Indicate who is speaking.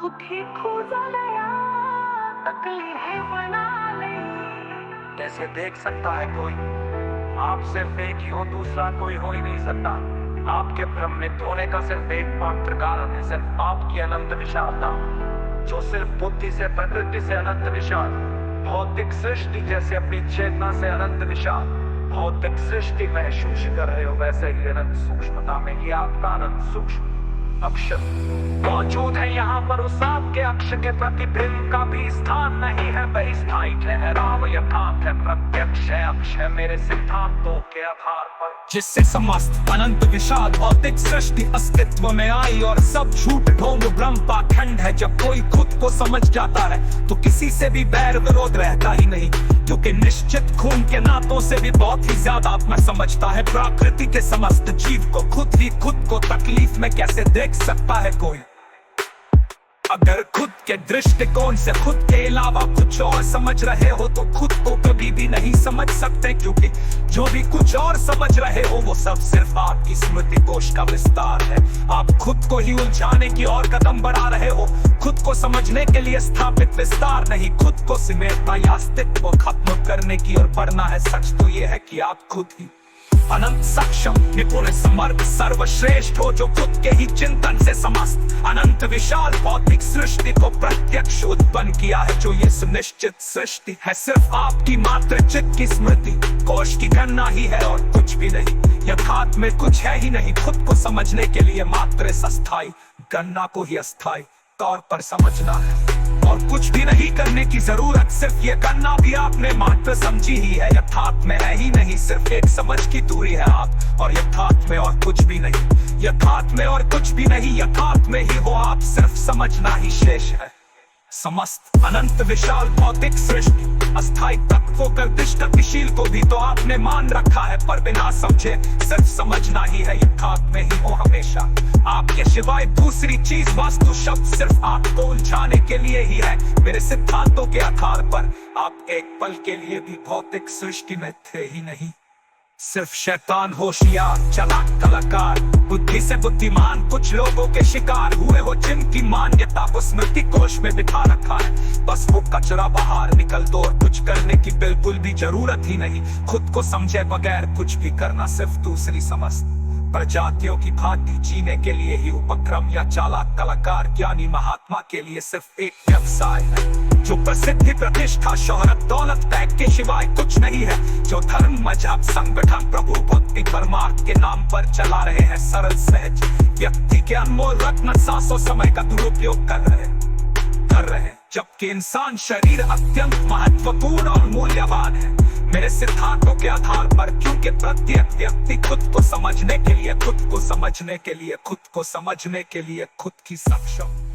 Speaker 1: खुद ही खोजलया तकलीफें बना ली।
Speaker 2: कैसे देख सकता है कोई आप सिर्फ एक ही हो, दूसरा कोई हो ही नहीं सकता। आपके भ्रमित होने का सिर्फ एक मात्र कारण है, सिर्फ आपकी अनंत विशालता, जो सिर्फ बुद्धि से प्रकृति से अनंत विशाल, भौतिक सृष्टि जैसे अपनी चेतना से अनंत विशाल। भौतिक सृष्टि महसूस कर रहे हो, वैसे ही अनंत सूक्ष्मता में ही आपका अनंत सूक्ष्म अक्षर मौजूद है। यहाँ पर उस आपके अक्षर के प्रतिबिंब का भी स्थान नहीं है, वही स्थायी ठहराव यथार्थ है, प्रत्यक्ष है अक्षय मेरे सिद्धांतों के आधार पर,
Speaker 3: जिससे समस्त अनंत विशाल भौतिक सृष्टि अस्तित्व में आई। और सब झूठ ढोंग भ्रम पाखंड है। जब कोई खुद को समझ जाता है तो किसी से भी बैर विरोध रहता ही नहीं, क्योंकि निश्चित खून के नातों से भी बहुत ही ज्यादा अपना समझता है। प्रकृति के समस्त जीव को खुद ही खुद को तकलीफ में कैसे देख सकता है कोई? अगर खुद के दृष्टिकोण से खुद के अलावा कुछ और समझ रहे हो तो खुद को कभी भी नहीं समझ सकते, क्योंकि जो भी कुछ और समझ रहे हो वो सब सिर्फ आपकी स्मृति कोश का विस्तार है। आप खुद को ही उलझाने की और कदम बढ़ा रहे हो, खुद को समझने के लिए स्थापित विस्तार नहीं, खुद को सिमटना या अस्तित्व खत्म करने की ओर बढ़ना है। सच तो ये है कि आप खुद ही अनंत सक्षम निपुण समर्थ सर्वश्रेष्ठ हो, जो खुद के ही चिंतन से समस्त अनंत विशाल भौतिक सृष्टि को प्रत्यक्ष उत्पन्न किया है। जो ये सुनिश्चित सृष्टि है सिर्फ आपकी मात्र चित्त की स्मृति कोश की गणना ही है और कुछ भी नहीं। यथार्थ में कुछ है ही नहीं। खुद को समझने के लिए मात्र इस अस्थायी गणना को ही अस्थायी तौर पर समझना है और कुछ भी नहीं करने की जरूरत। सिर्फ ये करना भी आपने मात्र समझी ही है। यथार्थ में है ही नहीं, सिर्फ एक समझ की दूरी है आप और यथार्थ में, और कुछ भी नहीं। यथार्थ में और कुछ भी नहीं, यथार्थ में ही हो आप, सिर्फ समझना ही शेष है। समस्त अनंत विशाल भौतिक सृष्टि अस्थायी तत्वों गर्दिश गतिशील को भी तो आपने मान रखा है, पर बिना समझे सिर्फ समझना ही है। यथार्थ में ही हो हमेशा, आपके सिवाय दूसरी चीज वास्तु शब्द सिर्फ आपको उलझाने के लिए ही है। मेरे सिद्धांतों के आधार पर आप एक पल के लिए भी भौतिक सृष्टि में थे ही नहीं। सिर्फ शैतान होशियार चालाक कलाकार, बुद्धि से बुद्धिमान कुछ लोगों के शिकार हुए हो, जिनकी मान्यता को स्मृति कोश में बिठा रखा है। बस वो कचरा बाहर निकल दो और कुछ करने की बिल्कुल भी जरूरत ही नहीं। खुद को समझे बगैर कुछ भी करना सिर्फ दूसरी समस्त प्रजातियों की भांति जीने के लिए ही उपक्रम या चालाक कलाकार ज्ञानी महात्मा के लिए सिर्फ एक व्यवसाय है, जो प्रसिद्धि प्रतिष्ठा शोहरत दौलत पैक के सिवाय कुछ नहीं है। जो धर्म मजहब संगठन प्रभु भक्ति परमार्थ के नाम पर चला रहे हैं, सरल सहज व्यक्ति के अनमोल रत्न सांसों समय का दुरुपयोग कर रहे हैं, जबकि इंसान शरीर अत्यंत महत्वपूर्ण और मूल्यवान है मेरे सिद्धांतों के आधार पर, क्योंकि प्रत्येक व्यक्ति खुद को समझने के लिए खुद को समझने के लिए खुद को समझने के लिए खुद की सक्षम